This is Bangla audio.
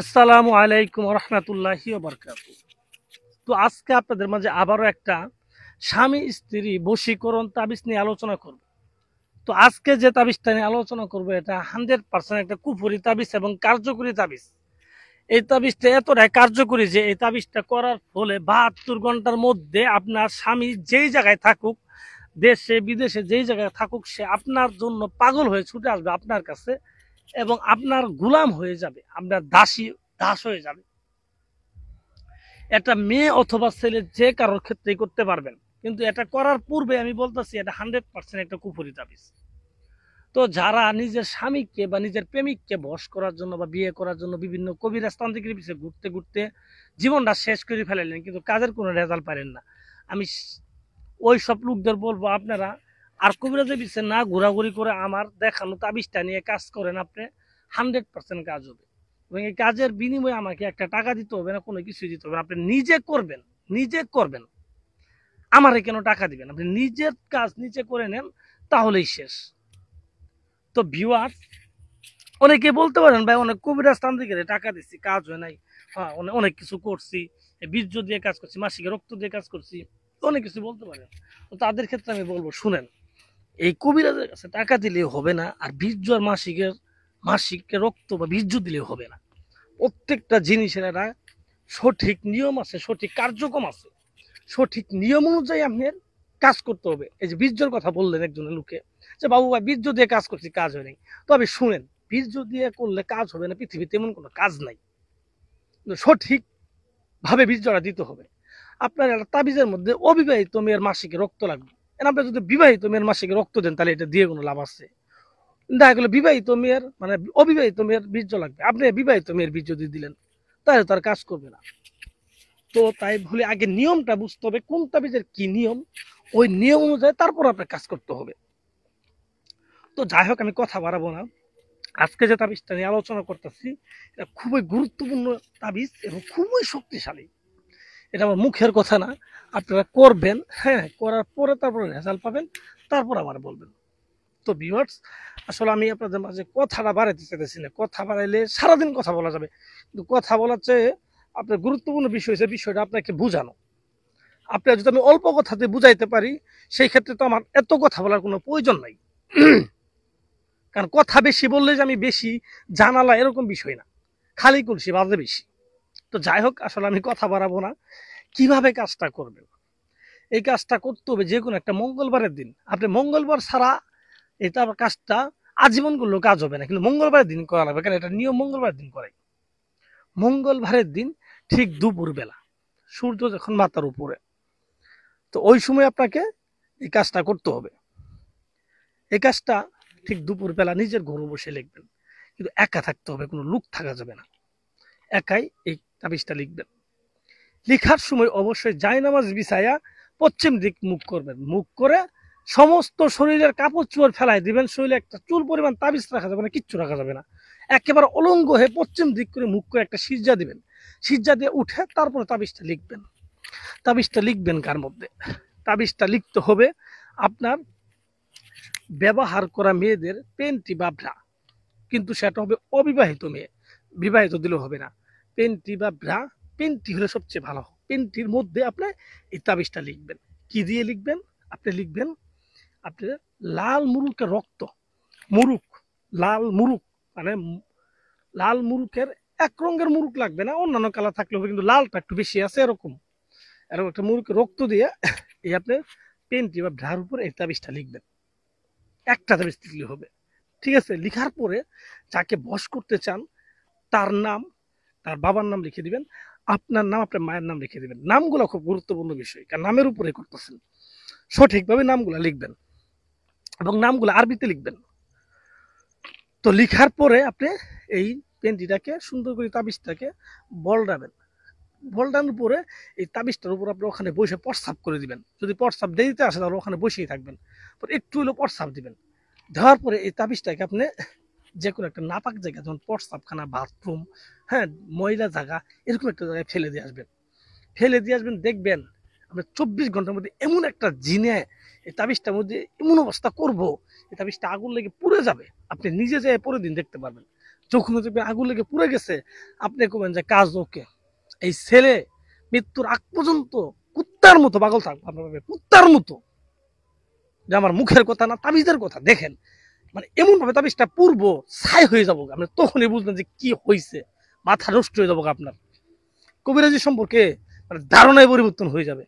আসসালামু আলাইকুম রহমতুল্লাহি বারকাতু। তো আজকে আপনাদের মাঝে আবারও একটা স্বামী স্ত্রী বশীকরণ তাবিজ নিয়ে আলোচনা করব। তো আজকে যে তাবিজটা নিয়ে আলোচনা করবো এটা 100% একটা কুফরি তাবিজ এবং কার্যকরী তাবিজ। এই তাবিজটা এতটাই কার্যকরী যে এই তাবিজটা করার ফলে 72 ঘন্টার মধ্যে আপনার স্বামী যেই জায়গায় থাকুক, দেশে বিদেশে যেই জায়গায় থাকুক, সে আপনার জন্য পাগল হয়ে ছুটে আসবে আপনার কাছে এবং আপনার গুলাম হয়ে যাবে, আপনার দাস হয়ে যাবে। এটা মেয়ে অথবা ছেলে যে কারোর ক্ষেত্রেই করতে পারবেন, কিন্তু এটা করার পূর্বে আমি বলতেছি এটা 100% একটা কুফরি তাবিজ। তো যারা নিজের স্বামীকে বা নিজের প্রেমিককে বশ করার জন্য বা বিয়ে করার জন্য বিভিন্ন কবিরাজ তান্ত্রিকের পিছিয়ে ঘুরতে ঘুরতে জীবনটা শেষ করে ফেলালেন কিন্তু কাজের কোনো রেজাল্ট পারেন না, আমি ওই সব লোকদের বলবো আপনারা আর কবিরাজের পিছিয়ে না ঘোরাঘুরি করে আমার দেখানো তাবিজটা নিয়ে কাজ করেন, আপনি 100% কাজ হবে। এবং এই কাজের বিনিময়ে আমাকে একটা টাকা দিতে হবে না, কোনো কিছু দিতে হবে না, আপনি নিজে করবেন। নিজে করবেন, আমারে কেন টাকা দিবেন, আপনি নিজের কাজ নিজে করে নেন, তাহলেই শেষ। তো ভিউয়ার্স, অনেকে বলতে পারেন ভাই অনেক কবিরাজ তান্ত্রিকের টাকা দিচ্ছি কাজ হয় নাই, হ্যাঁ অনেক কিছু করছি, বীর্য দিয়ে কাজ করছি, মাসিকে রক্ত দিয়ে কাজ করছি, অনেক কিছু বলতে পারেন। তো তাদের ক্ষেত্রে আমি বলবো শুনেন, এই কবিরাজের কাছে টাকা দিলেও হবে না, আর বীর্য আর মাসিকের রক্ত বা বীর্য দিলেও হবে না। প্রত্যেকটা জিনিসের একটা সঠিক নিয়ম আছে, সঠিক কার্যক্রম আছে, সঠিক নিয়ম অনুযায়ী আপনার কাজ করতে হবে। এই যে বীর্যর কথা বললেন একজনের লোকে, যে বাবু ভাই বীর্য দিয়ে কাজ করছি কাজ হয় নাই, তবে শুনেন, বীর্য দিয়ে করলে কাজ হবে না, পৃথিবীতে এমন কোনো কাজ নাই। সঠিক ভাবে বীর্যটা দিতে হবে। আপনার একটা তাবিজের মধ্যে অবিবাহিত মেয়ের মাসিকে রক্ত লাগবে, আপনি যদি বিবাহিত মেয়ের মাসিকে রক্ত দেন তাহলে এটা দিয়ে কোনো লাভ আছে? দেখা গেলো বিবাহিত মেয়ের মানে অবিবাহিত মেয়ের বীর্য লাগবে, আপনি বিবাহিত মেয়ের বীর্য দিয়ে দিলেন, তাহলে তার কাজ করবে না। তো তাই বলে আগে নিয়মটা বুঝতে হবে কোন তাবিজের কি নিয়ম, ওই নিয়ম অনুযায়ী তারপর আপনার কাজ করতে হবে। তো যাই হোক, আমি কথা বাড়াবো না, আজকে যে তাবিজটা নিয়ে আলোচনা করতেছি এটা খুবই গুরুত্বপূর্ণ তাবিজ এবং খুবই শক্তিশালী। এটা আমার মুখের কথা না, আপনারা করবেন, হ্যাঁ করার পরে তারপরে রেজাল্ট পাবেন, তারপর আমার বলবেন। তো ভিউয়ার্স, আসলে আমি আপনাদের মাঝে কথাটা বাড়াইতে চাইতেছি না, কথা বাড়াইলে সারাদিন কথা বলা যাবে, কিন্তু কথা বলার চেয়ে আপনার গুরুত্বপূর্ণ বিষয় হচ্ছে বিষয়টা আপনাকে বোঝানো। আপনার যদি আমি অল্প কথাতে বুঝাইতে পারি, সেই ক্ষেত্রে তো আমার এত কথা বলার কোনো প্রয়োজন নাই। কারণ কথা বেশি বললে যে আমি বেশি জানালা এরকম বিষয় না, খালি কলসি বাজে বেশি। তো যাই হোক, আসলে আমি কথা বাড়াবো না, কিভাবে কাজটা করবেন। এই কাজটা করতে হবে যে কোনো একটা মঙ্গলবারের দিন, আপনি মঙ্গলবার ছাড়া এটা কাজটা আজীবন করলেও কাজ হবে না, কিন্তু মঙ্গলবারের দিন করা লাগবে, কারণ এটা নিয়ম মঙ্গলবারের দিন করে। মঙ্গলবারের দিন ঠিক দুপুর বেলা, সূর্য যখন মাথার উপরে, তো ওই সময় আপনাকে এই কাজটা করতে হবে। এই কাজটা ঠিক দুপুর বেলা নিজের ঘরে বসে লিখবেন, কিন্তু একা থাকতে হবে, কোনো লোক থাকা যাবে না, একাই এই তাবিজটা লিখবেন। লিখার সময় অবশ্যই জায়নামাজ বিছায়া পশ্চিম দিক মুখ করবেন, মুখ করে সমস্ত শরীরের কাপড় চোপড় ফেলাই দিবেন, শরীরে একটা চুল পরিমাণ তাবিজ রাখা যাবে না, কিচ্ছু রাখা যাবে না, একেবারে অলঙ্গ হয়ে পশ্চিম দিক করে মুখ করে একটা সিজ্জা দিবেন, সিজ্জা দিয়ে উঠে তারপরে তাবিজটা লিখবেন। তাবিজটা লিখবেন কার মধ্যে, তাবিজটা লিখতে হবে আপনার ব্যবহার করা মেয়েদের পেন্টি বা ব্রা, কিন্তু সেটা হবে অবিবাহিত মেয়ে, বিবাহিত দিলেও হবে না। পেন্টি বা ব্রা, পেন্টি হলে সবচেয়ে ভালো, পেন্টির মধ্যে আপনি এই তাবিজটা লিখবেন। কি দিয়ে লিখবেন? আপনি লিখবেন আপনি লাল মুরুকের রক্ত, মুরুক, লাল মুরুক, মানে লাল মুরুকের এক রঙের মুরুক লাগবে না, অন্যান্য কালার থাকলে হবে, কিন্তু লালটা একটু বেশি আছে, এরকম এরকম একটা মুরুকের রক্ত দিয়ে এই আপনি পেন্টি বা ব্রার উপর এই তাবিজটা লিখবেন। একটা তাবিজ লিখলে হবে, ঠিক আছে? লিখার পরে যাকে বশ করতে চান তার নাম, তার বাবার নাম লিখে দিবেন, আপনার নাম, আপনার মায়ের নাম লিখে দিবেন। নামগুলো খুব গুরুত্বপূর্ণ বিষয়, কারণ নামের উপরে করতেছেন, সঠিকভাবে নামগুলো লিখবেন এবং নামগুলো আরবিতে লিখবেন। তো লিখার পরে আপনি এই পেন্টিটাকে সুন্দর করে তাবিজটাকে বলরাবেন, বলডানোর পরে এই তাবিজটার উপর আপনি ওখানে বসে প্রস্রাব করে দিবেন, যদি প্রস্রাব দেরিতে আসে তাহলে ওখানে বসেই থাকবেন, একটু হলেও প্রস্রাব দিবেন। দেওয়ার পরে এই তাবিজটাকে আপনি যে কোনো একটা নাপাক জায়গা, যেমন প্রস্রাবখানা, বাথরুম, হ্যাঁ ময়লা জায়গা, এরকম একটা জায়গায় ফেলে দিয়ে আসবেন। ফেলে দিয়ে আসবেন, দেখবেন আমরা 24 ঘন্টার মধ্যে এমন একটা জিনে এই তাবিজটার মধ্যে এমন অবস্থা করব, এই তাবিজটা আগুন লেগে পুড়ে যাবে, আপনি নিজে যেয়ে পরের দিন দেখতে পারবেন। যখন দেখবেন আগুন লেগে পুড়ে গেছে, আপনি কবেন যে কাজ ওকে। এই ছেলে মৃত্যুর আগ পর্যন্ত কুত্তার মতো পাগল থাকবো আপনার ভাবে, কুত্তার মতো, যে আমার মুখের কথা না তাবিজের কথা। দেখেন মানে এমন ভাবে তাবিজটা পূর্ব ছাই হয়ে যাবো, আপনি তখনই বুঝবেন যে কি হয়েছে, মাথা নষ্ট হয়ে যাবো আপনার। কবিরাজি সম্পর্কে মানে ধারণায় পরিবর্তন হয়ে যাবে।